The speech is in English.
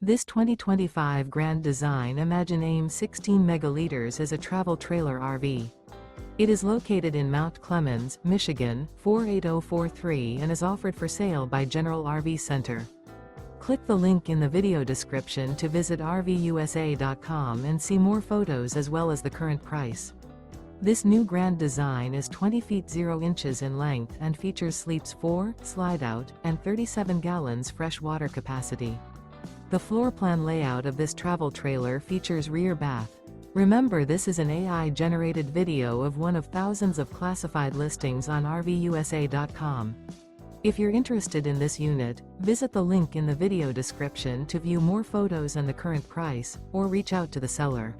This 2025 Grand Design Imagine AIM 16 megaliters is a travel trailer RV. It is located in Mount Clemens, Michigan, 48043 and is offered for sale by General RV Center. Click the link in the video description to visit RVUSA.com and see more photos as well as the current price. This new Grand Design is 20 feet 0 inches in length and features sleeps 4, Slideout, and 37 gallons fresh water capacity. The floor plan layout of this travel trailer features rear bath. Remember, this is an AI-generated video of one of thousands of classified listings on RVUSA.com. If you're interested in this unit, visit the link in the video description to view more photos and the current price, or reach out to the seller.